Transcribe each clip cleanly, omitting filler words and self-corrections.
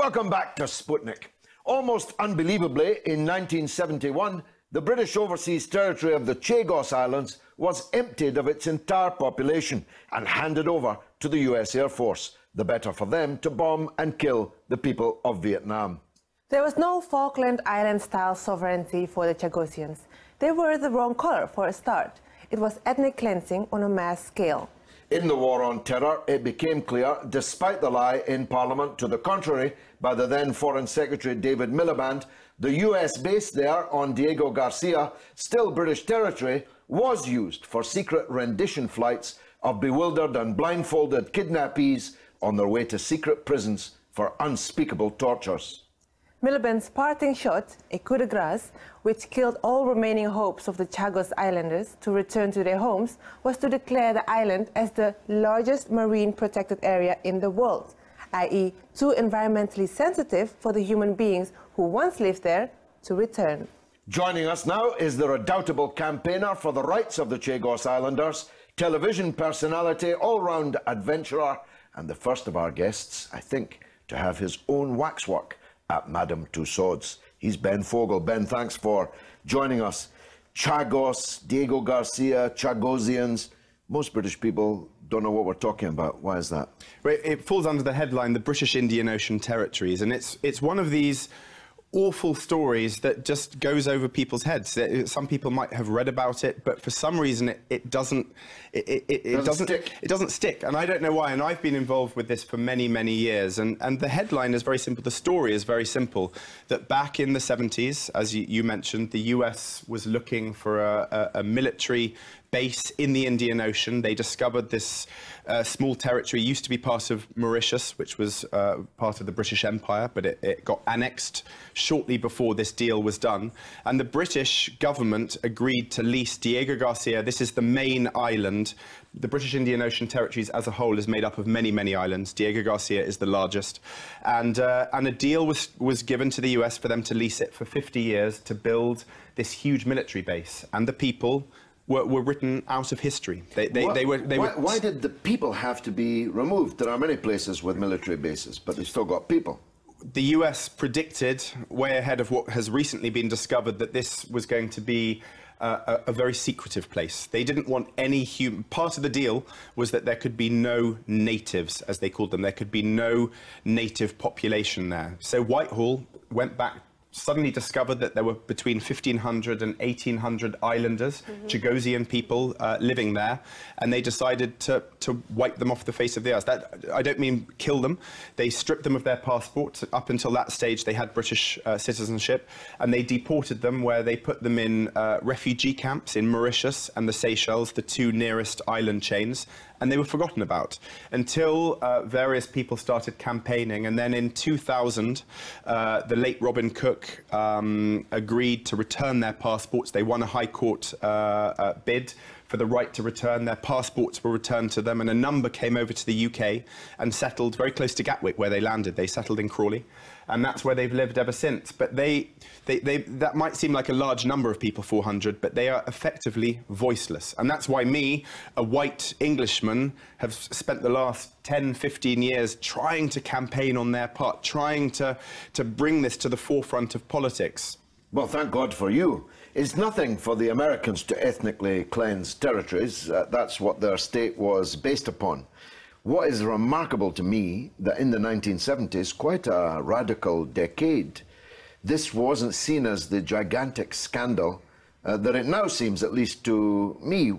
Welcome back to Sputnik. Almost unbelievably, in 1971, the British overseas territory of the Chagos Islands was emptied of its entire population and handed over to the US Air Force, the better for them to bomb and kill the people of Vietnam. There was no Falkland Island-style sovereignty for the Chagossians. They were the wrong colour for a start. It was ethnic cleansing on a mass scale. In the War on Terror, it became clear, despite the lie in Parliament to the contrary by the then Foreign Secretary David Miliband, the US base there on Diego Garcia, still British territory, was used for secret rendition flights of bewildered and blindfolded kidnappees on their way to secret prisons for unspeakable tortures. Miliband's parting shot, a coup de grace, which killed all remaining hopes of the Chagos Islanders to return to their homes, was to declare the island as the largest marine protected area in the world, i.e. too environmentally sensitive for the human beings who once lived there to return. Joining us now is the redoubtable campaigner for the rights of the Chagos Islanders, television personality, all-round adventurer, and the first of our guests, I think, to have his own waxwork at Madame Tussauds. He's Ben Fogle. Ben, thanks for joining us. Chagos, Diego Garcia, Chagossians. Most British people don't know what we're talking about. Why is that? It falls under the headline, the British Indian Ocean Territories, and it's one of these awful stories that just goes over people's heads. Some people might have read about it, but for some reason it doesn't stick. And I don't know why. And I've been involved with this for many, many years. And the headline is very simple. The story is very simple. That back in the 70s, as you mentioned, the US was looking for a military base in the Indian Ocean. They discovered this small territory, used to be part of Mauritius, which was part of the British Empire, but it got annexed shortly before this deal was done. And the British government agreed to lease Diego Garcia. This is the main island. The British Indian Ocean Territories as a whole is made up of many, many islands. Diego Garcia is the largest. And a deal was given to the US for them to lease it for 50 years to build this huge military base. And the people were written out of history. Why did the people have to be removed? There are many places with military bases, but they've still got people. The US predicted, way ahead of what has recently been discovered, that this was going to be a very secretive place. They didn't want any human... Part of the deal was that there could be no natives, as they called them. There could be no native population there. So Whitehall went back, suddenly discovered that there were between 1,500 and 1,800 islanders, Chagossian people living there, and they decided to wipe them off the face of the earth. I don't mean kill them. They stripped them of their passports. Up until that stage, they had British citizenship, and they deported them where they put them in refugee camps in Mauritius and the Seychelles, the two nearest island chains, and they were forgotten about until various people started campaigning. And then in 2000, the late Robin Cook agreed to return their passports. They won a High Court bid for the right to return. Their passports were returned to them, and a number came over to the UK and settled very close to Gatwick, where they landed. They settled in Crawley, and that's where they've lived ever since. But that might seem like a large number of people, 400, but they are effectively voiceless. And that's why me, a white Englishman, have spent the last 10, 15 years trying to campaign on their part, trying to bring this to the forefront of politics. Well, thank God for you. It's nothing for the Americans to ethnically cleanse territories. That's what their state was based upon. What is remarkable to me, that in the 1970s, quite a radical decade, this wasn't seen as the gigantic scandal that it now seems, at least to me.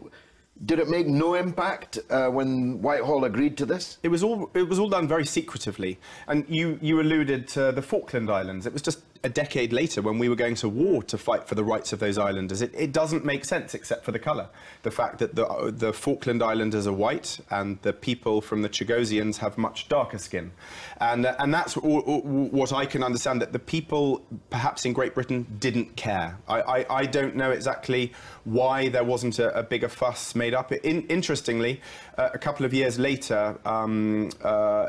Did it make no impact when Whitehall agreed to this? It was all done very secretively. And you alluded to the Falkland Islands. It was just a decade later when we were going to war to fight for the rights of those islanders. It doesn't make sense except for the colour. The fact that the Falkland Islanders are white and the people from the Chagossians have much darker skin. And that's what I can understand, that the people perhaps in Great Britain didn't care. I don't know exactly why there wasn't a bigger fuss made up. Interestingly, a couple of years later,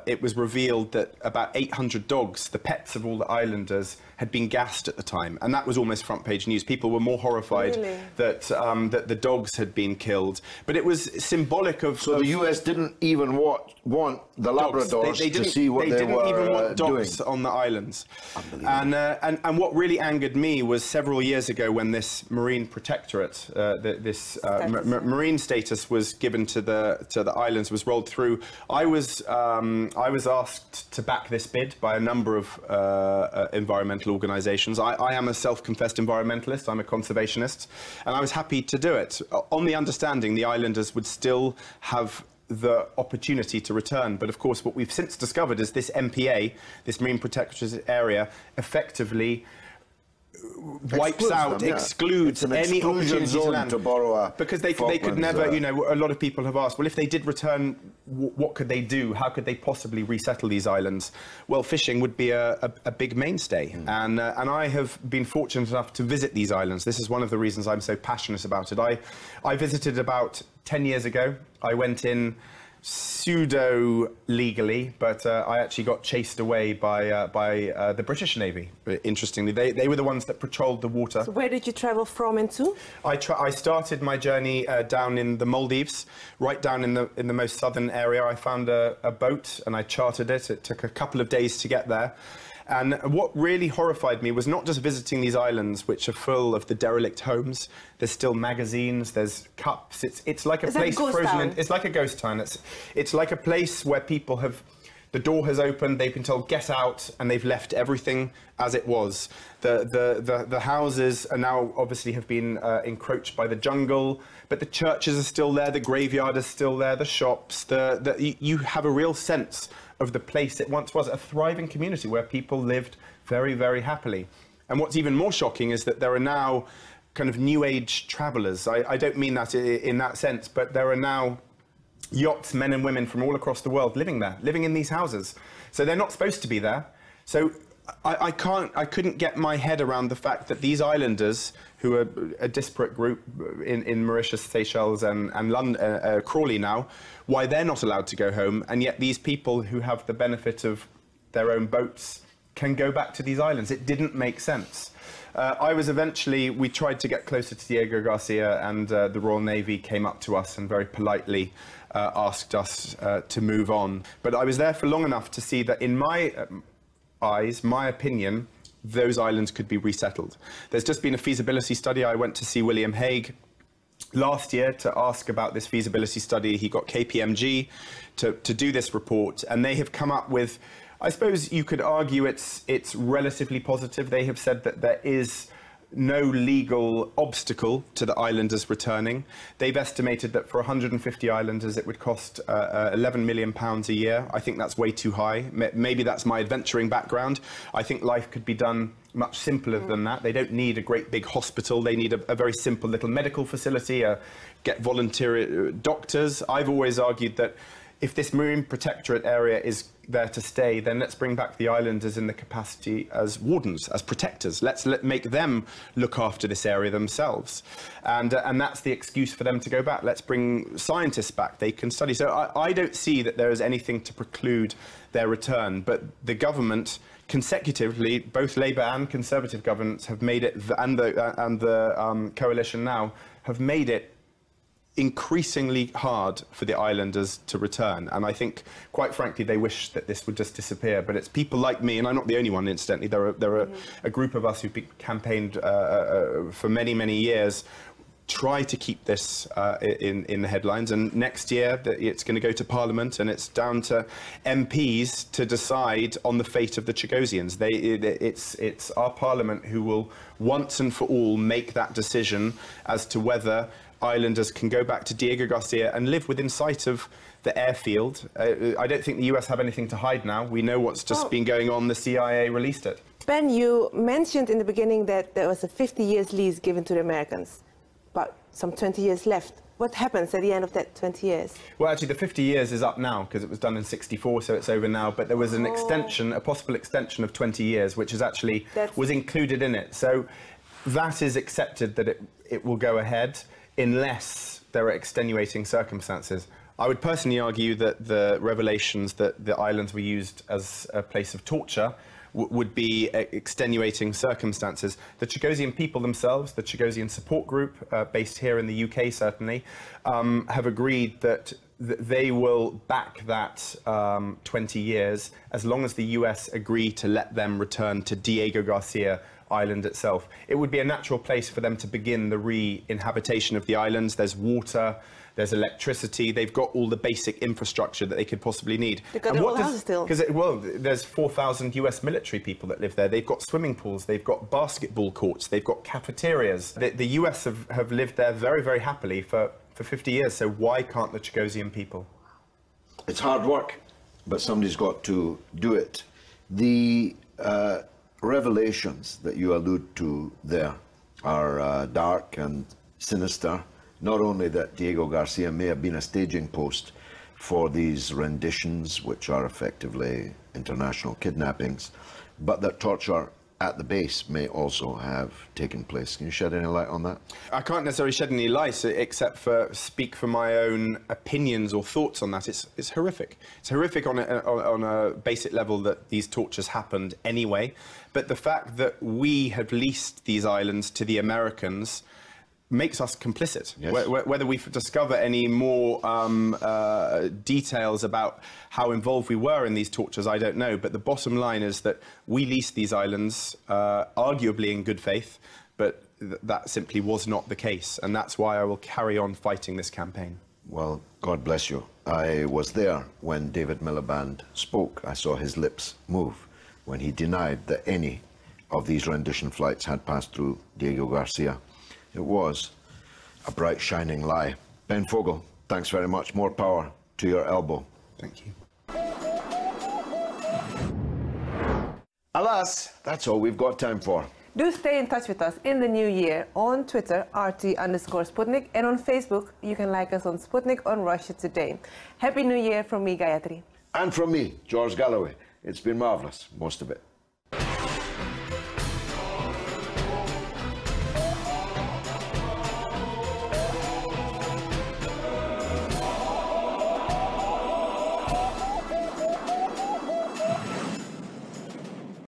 it was revealed that about 800 dogs, the pets of all the islanders, had been gassed at the time, and that was almost front-page news. People were more horrified that that the dogs had been killed. But it was symbolic of... So the US didn't even want the Labradors to see what they were doing. They didn't even want dogs on the islands. And what really angered me was several years ago when this marine protectorate, marine status was given to the islands, was rolled through. I was asked to back this bid by a number of environmental organisations. I am a self-confessed environmentalist. I'm a conservationist, and I was happy to do it on the understanding the islanders would still have the opportunity to return. But of course, what we've since discovered is this MPA, this Marine Protectorate Area, effectively wipes out, excludes any opportunity to land. To borrow because they could never, you know, a lot of people have asked, well, if they did return, what could they do? How could they possibly resettle these islands? Well, fishing would be a big mainstay. And I have been fortunate enough to visit these islands. This is one of the reasons I'm so passionate about it. I visited about 10 years ago. I went in pseudo-legally, but I actually got chased away by the British Navy, interestingly. They were the ones that patrolled the water. So where did you travel from and to? I started my journey down in the Maldives, right down in the most southern area. I found a boat and I chartered it. It took a couple of days to get there. And what really horrified me was not just visiting these islands, which are full of the derelict homes. There's still magazines, there's cups. It's like a place frozen in. It's like a ghost town. It's like a place where people have, the door has opened, they've been told get out, and they've left everything as it was. The houses are now obviously have been encroached by the jungle, but the churches are still there, the graveyard is still there, the shops. You have a real sense of the place it once was, a thriving community where people lived very, very happily. And what's even more shocking is that there are now kind of new age travelers. I don't mean that in that sense, but there are now yachts, men and women from all across the world living there, living in these houses. So they're not supposed to be there. So I couldn't get my head around the fact that these islanders, who are a disparate group in Mauritius, Seychelles and London, Crawley now, why they're not allowed to go home, and yet these people who have the benefit of their own boats can go back to these islands. It didn't make sense. We tried to get closer to Diego Garcia, and the Royal Navy came up to us and very politely asked us to move on. But I was there for long enough to see that in my eyes, my opinion, those islands could be resettled. There's just been a feasibility study. I went to see William Hague last year to ask about this feasibility study. He got KPMG to do this report, and they have come up with, I suppose you could argue it's relatively positive. They have said that there is no legal obstacle to the islanders returning. They've estimated that for 150 islanders it would cost £11 million a year. I think that's way too high. Maybe that's my adventuring background. I think life could be done much simpler than that. They don't need a great big hospital. They need a very simple little medical facility, get volunteer doctors. I've always argued that if this Marine Protectorate Area is there to stay, then let's bring back the islanders in the capacity as wardens, as protectors. Let's make them look after this area themselves. And that's the excuse for them to go back. Let's bring scientists back. They can study. So I don't see that there is anything to preclude their return. But the government, consecutively, both Labour and Conservative governments have made it, and the coalition now, have made it increasingly hard for the islanders to return. And I think, quite frankly, they wish that this would just disappear. But it's people like me, and I'm not the only one, incidentally. There are a group of us who've campaigned for many, many years, try to keep this in the headlines. And next year, it's going to go to Parliament, and it's down to MPs to decide on the fate of the Chagossians. It's our Parliament who will once and for all make that decision as to whether islanders can go back to Diego Garcia and live within sight of the airfield. I don't think the US have anything to hide now. We know what's just been going on. The CIA released it. Ben, you mentioned in the beginning that there was a 50 years lease given to the Americans, but some 20 years left. What happens at the end of that 20 years? Well, actually, the 50 years is up now because it was done in ¡64, so it's over now. But there was an extension, a possible extension of 20 years, which is actually was included in it. So that is accepted that it will go ahead, unless there are extenuating circumstances. I would personally argue that the revelations that the islands were used as a place of torture would be extenuating circumstances. The Chagosian people themselves, the Chagossian support group, based here in the UK certainly, have agreed that they will back that 20 years as long as the US agree to let them return to Diego Garcia Island itself. It would be a natural place for them to begin the re-inhabitation of the islands. There's water, there's electricity, they've got all the basic infrastructure that they could possibly need. They've got their own houses still. Well, there's 4,000 US military people that live there. They've got swimming pools, they've got basketball courts, they've got cafeterias. The US have lived there very, very happily for 50 years, so why can't the Chagossian people? It's hard work, but somebody's got to do it. The revelations that you allude to there are dark and sinister. Not only that Diego Garcia may have been a staging post for these renditions, which are effectively international kidnappings, but that torture at the base may also have taken place. Can you shed any light on that? I can't necessarily shed any light except for speak for my own opinions or thoughts on that. It's horrific. It's horrific on a basic level that these tortures happened anyway, but the fact that we have leased these islands to the Americans makes us complicit. Yes. Whether we discover any more details about how involved we were in these tortures, I don't know. But the bottom line is that we leased these islands, arguably in good faith, but that simply was not the case. And that's why I will carry on fighting this campaign. Well, God bless you. I was there when David Miliband spoke. I saw his lips move when he denied that any of these rendition flights had passed through Diego Garcia. It was a bright, shining lie. Ben Fogle, thanks very much. More power to your elbow. Thank you. Alas, that's all we've got time for. Do stay in touch with us in the new year on Twitter, RT_Sputnik, and on Facebook, you can like us on Sputnik on Russia Today. Happy New Year from me, Gayatri. And from me, George Galloway. It's been marvellous, most of it.